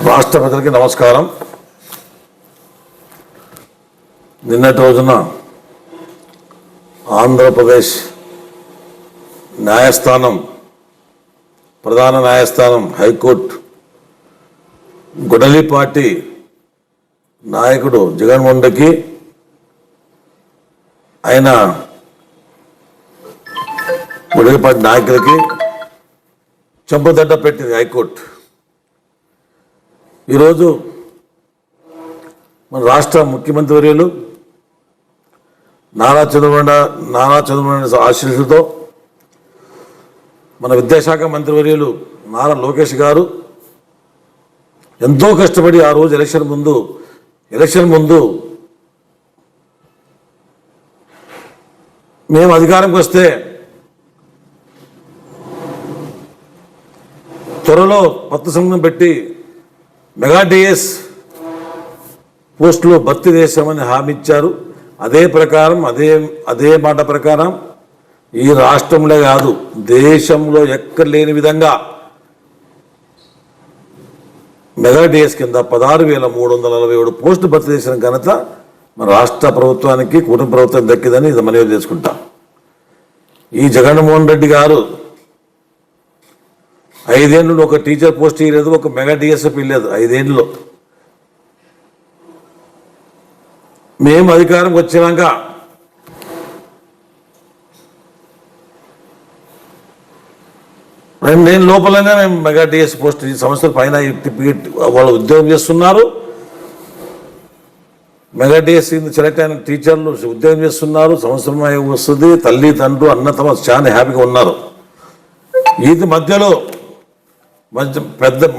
రాష్ట్ర ప్రజలకి నమస్కారం. నిన్నటి రోజున ఆంధ్రప్రదేశ్ న్యాయస్థానం, ప్రధాన న్యాయస్థానం హైకోర్టు గొడలి పార్టీ నాయకుడు జగన్మోహన్ రెడ్డికి ఆయన గొడలి పార్టీ నాయకులకి చెంపదడ్డ పెట్టింది హైకోర్టు. ఈరోజు మన రాష్ట్ర ముఖ్యమంత్రి వర్యులు నారా చంద్రబాబు ఆశీస్సులతో మన విద్యాశాఖ మంత్రి వర్యులు నారా లోకేష్ గారు ఎంతో కష్టపడి ఆ రోజు ఎలక్షన్ ముందు మేము అధికారంకి వస్తే త్వరలో కొత్త సంఘం పెట్టి మెగా డిఎస్ పోస్టులో భర్తీ చేశామని హామీ ఇచ్చారు. అదే ప్రకారం అదే మాట ప్రకారం ఈ రాష్ట్రంలో కాదు, దేశంలో ఎక్కడ లేని విధంగా మెగా డిఎస్ కింద 16,347 పోస్టులు భర్తీ చేసిన ఘనత మన రాష్ట్ర ప్రభుత్వానికి, కుటుంబ ప్రభుత్వం దక్కిందని ఇది మనవి చేసుకుంటాం. ఈ జగన్మోహన్ రెడ్డి గారు 5 ఏళ్ళు ఒక టీచర్ పోస్ట్ ఇవ్వలేదు, ఒక మెగా డిఎస్ఎఫ్ ఇవ్వలేదు. 5 ఏళ్ళలో మేము అధికారంకి వచ్చినాక నేను లోపలనే మేము మెగా డిఎస్ పోస్ట్ ఈ సంవత్సరం పైన వాళ్ళు ఉద్యోగం చేస్తున్నారు. మెగా డిఎస్ సెలెక్ట్ అయిన టీచర్లు ఉద్యోగం చేస్తున్నారు. సంవత్సరం వస్తుంది. తల్లి తండ్రి అన్నతమ్మ చాలా హ్యాపీగా ఉన్నారు. ఇది మధ్యలో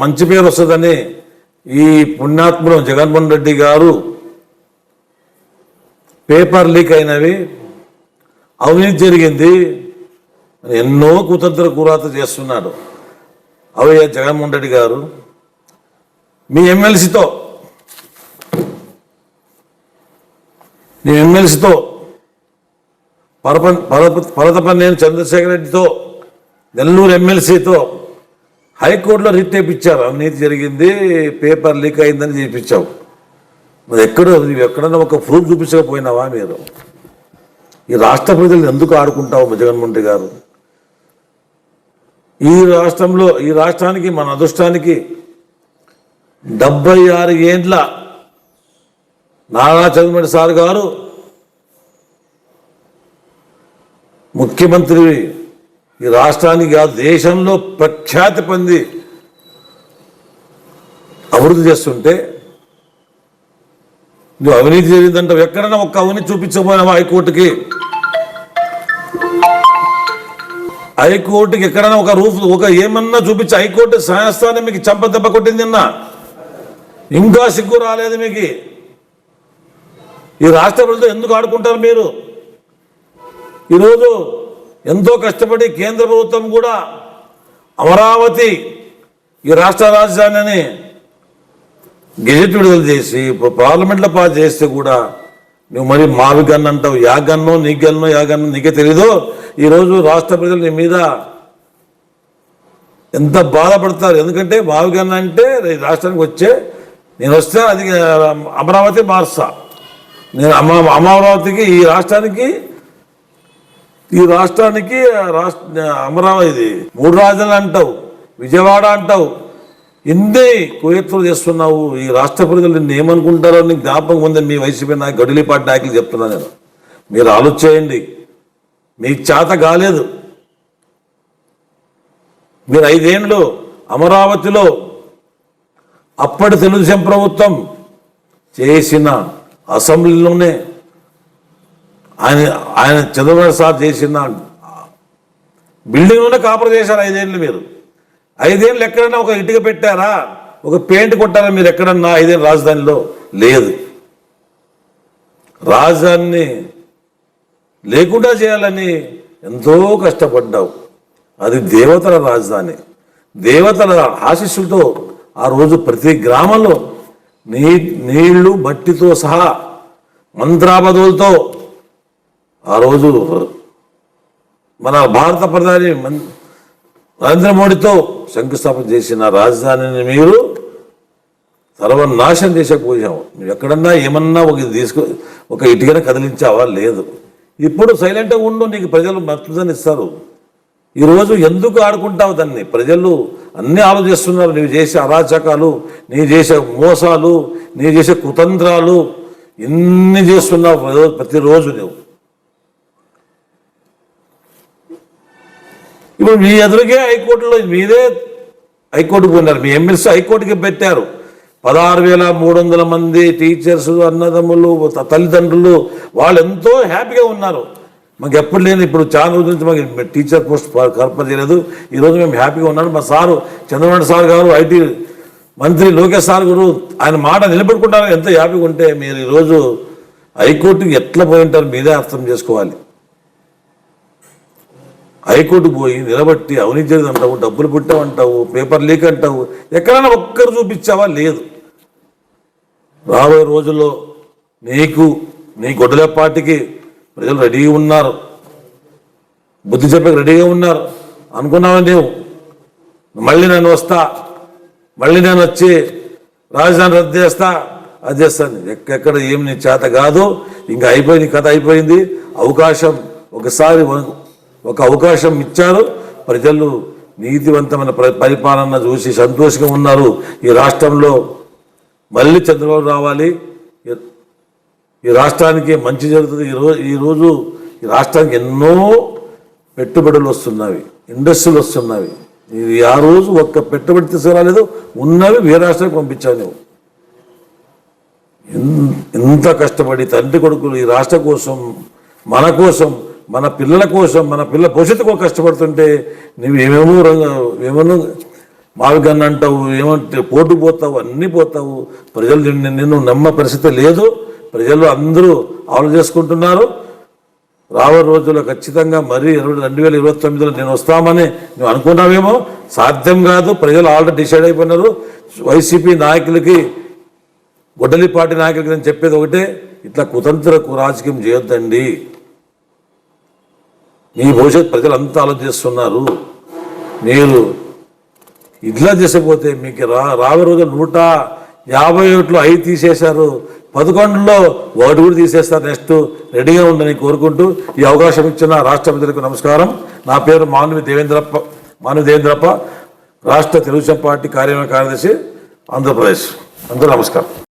మంచి పేరు వస్తుందని ఈ పుణ్యాత్ముడు జగన్మోహన్ రెడ్డి గారు పేపర్ లీక్ అయినవి, అవినీతి జరిగింది, ఎన్నో కుతంత్ర కూరాత చేస్తున్నాడు. అవి జగన్మోహన్ రెడ్డి గారు మీ ఎమ్మెల్సీతో పరతపనేని చంద్రశేఖర్ రెడ్డితో, నెల్లూరు ఎమ్మెల్సీతో హైకోర్టులో రిట్ చేయించారు. అవినీతి జరిగింది, పేపర్ లీక్ అయిందని చేయించావు. మరి ఎక్కడన్నా ఒక ప్రూఫ్ చూపించకపోయినావా? మీరు ఈ రాష్ట్ర ప్రజలు ఎందుకు ఆడుకుంటావు జగన్మోహన్ రెడ్డి గారు? ఈ రాష్ట్రానికి, మన అదృష్టానికి 76 ఏండ్ల నారా చంద్రబాబు సార్ గారు ముఖ్యమంత్రి ఈ రాష్ట్రానికి కాదు దేశంలో ప్రఖ్యాతి పొంది అభివృద్ధి చేస్తుంటే నువ్వు అవినీతి జరిగిందంటే ఎక్కడైనా ఒక్క అవినీతి చూపించకపోయినావా? హైకోర్టుకి ఎక్కడైనా ఒక ఏమన్నా చూపించి హైకోర్టు న్యాయస్థానం మీకు చంప దెబ్బ కొట్టింది అన్న. ఇంకా సిగ్గు రాలేదు మీకు? ఈ రాష్ట్ర ప్రజలు ఎందుకు ఆడుకుంటారు మీరు? ఈరోజు ఎంతో కష్టపడి కేంద్ర ప్రభుత్వం కూడా అమరావతి ఈ రాష్ట్ర రాజధానిని గెజెట్ విడుదల చేసి పార్లమెంట్లో పాస్ చేస్తే కూడా నువ్వు మరి మావి గన్ను అంటావు. యా గన్నో నీకే తెలీదు. ఈరోజు రాష్ట్ర ప్రజలు నీ మీద ఎంత బాధపడతారు. ఎందుకంటే మావి గన్ను అంటే రాష్ట్రానికి నేను వస్తే అది అమరావతి మార్చా, నేను అమరావతికి ఈ రాష్ట్రానికి అమరావతి 3 రాజధానులు అంటావు, విజయవాడ అంటావు, ఇందే కుయత్తులు చేస్తున్నావు. ఈ రాష్ట్ర ప్రజలు నిన్ను ఏమనుకుంటారో నీకు జ్ఞాపకం ఉందని మీ వైసీపీ నాయకు గొడలిపాటి నాయకులు చెప్తున్నా నేను. మీరు ఆలోచించండి. మీకు చేత కాలేదు. మీరు 5 ఏళ్ళు అమరావతిలో అప్పటి తెలుగుదేశం ప్రభుత్వం చేసిన అసెంబ్లీలోనే ఆయన చంద్రబాబు సార్ చేసిన బిల్డింగ్లోనే కాపురం చేశారు 5 ఏళ్ళు. మీరు 5 ఏళ్ళు ఎక్కడన్నా ఒక ఇటుక పెట్టారా? ఒక పెయింట్ కొట్టారా మీరు ఎక్కడన్నా 5 ఏళ్ళు రాజధానిలో? లేదు. రాజధానిని లేకుండా చేయాలని ఎంతో కష్టపడ్డావు. అది దేవతల రాజధాని. దేవతల ఆశీస్సులతో ఆ రోజు ప్రతి గ్రామంలో నీళ్లు మట్టితో సహా మంత్రాబదులతో ఆ రోజు మన భారత ప్రధాని నరేంద్ర మోడీతో శంకుస్థాపన చేసిన రాజధానిని మీరు సర్వనాశనం చేసేకపోయాము. నువ్వు ఎక్కడన్నా ఏమన్నా ఒక ఇటుకన కదిలించావా? లేదు. ఇప్పుడు సైలెంట్గా ఉండు, నీకు ప్రజలు మద్దతుని ఇస్తారు. ఈరోజు ఎందుకు ఆడుకుంటావు దాన్ని? ప్రజలు అన్నీ ఆలోచిస్తున్నారు. నీవు చేసే అరాచకాలు, నీ చేసే మోసాలు, నీ చేసే కుతంత్రాలు ఇన్ని చేస్తున్నావు ప్రతిరోజు నువ్వు. ఇప్పుడు మీ ఎదురుగే హైకోర్టులో మీరే హైకోర్టుకు పోయినారు, మీ ఎమ్మెల్సీ హైకోర్టుకి పెట్టారు. 16,300 మంది టీచర్స్, అన్నదమ్ములు, తల్లిదండ్రులు వాళ్ళు ఎంతో హ్యాపీగా ఉన్నారు. మాకు ఎప్పుడు లేని ఇప్పుడు చాలా రోజుల నుంచి మాకు టీచర్ పోస్ట్ కల్పన చేయలేదు. ఈరోజు మేము హ్యాపీగా ఉన్నాను. మా సారు చంద్రబాబు సార్ గారు, ఐటీ మంత్రి లోకేష్ సార్ గారు ఆయన మాట నిలబెట్టుకుంటారు. ఎంత హ్యాపీగా ఉంటే మీరు ఈరోజు హైకోర్టుకి ఎట్లా పోయి ఉంటారు మీరే అర్థం చేసుకోవాలి. హైకోర్టుకు పోయి నిలబట్టి అవినీతి జరిగింది అంటావు, డబ్బులు పుట్టావంటావు, పేపర్ లీక్ అంటావు. ఎక్కడైనా ఒక్కరు చూపించావా? లేదు. రాబోయే రోజుల్లో నీ గొడ్డల పార్టీకి ప్రజలు రెడీగా ఉన్నారు, బుద్ధి చెప్పక రెడీగా ఉన్నారు. అనుకున్నావా నీవు మళ్ళీ నేను వస్తా, మళ్ళీ నేను వచ్చి రాజధాని రద్దు చేస్తా, అది చేస్తాను. ఎక్కడ ఏమి నీ చేత కాదు. ఇంకా అయిపోయింది, కథ అయిపోయింది. అవకాశం ఒకసారి ఒక అవకాశం ఇచ్చారు ప్రజలు. నీతివంతమైన పరిపాలన చూసి సంతోషంగా ఉన్నారు. ఈ రాష్ట్రంలో మళ్ళీ చంద్రబాబు రావాలి, ఈ రాష్ట్రానికి మంచి జరుగుతుంది. ఈరోజు ఈ రాష్ట్రానికి ఎన్నో పెట్టుబడులు వస్తున్నవి, ఇండస్ట్రీలు వస్తున్నవి. ఇది ఆ రోజు ఒక్క పెట్టుబడి తీసుకురాలేదు, ఉన్నవి వేరే రాష్ట్రానికి పంపించావు నువ్వు. ఎంత కష్టపడి తండ్రి కొడుకులు ఈ రాష్ట్రం కోసం, మన కోసం, మన పిల్లల కోసం, మన పిల్లల భవిష్యత్తుకు కష్టపడుతుంటే నువ్వు ఏమేమో మావిగన్ను అంటావు, ఏమంటే పోటు పోతావు, అన్నీ పోతావు. ప్రజలు నిన్ను నమ్మ పరిస్థితి లేదు. ప్రజలు అందరూ ఆలోచించుకుంటున్నారు. రాబోయే రోజుల్లో ఖచ్చితంగా మరీ 2029లో నేను వస్తామని నువ్వు అనుకున్నావేమో, సాధ్యం కాదు. ప్రజలు ఆల్రెడీ డిసైడ్ అయిపోయినారు. వైసీపీ నాయకులకి, గొడ్డలి పార్టీ నాయకులకి నేను చెప్పేది ఒకటే, ఇట్లా కుతంత్రకు రాజకీయం చేయొద్దండి. మీ భవిష్యత్ ప్రజలు అంతా ఆలోచిస్తున్నారు. మీరు ఇట్లా చేసకపోతే మీకు రాబోయే రోజులు 151 5 తీసేశారు, 11లో 1 కూడా తీసేస్తారు. నెక్స్ట్ రెడీగా ఉండని కోరుకుంటూ ఈ అవకాశం ఇచ్చిన రాష్ట్ర ప్రజలకు నమస్కారం. నా పేరు మానవి దేవేంద్రప్ప, రాష్ట్ర తెలుగుదేశం పార్టీ కార్యనిర్వాహక కార్యదర్శి, ఆంధ్రప్రదేశ్. అందరూ నమస్కారం.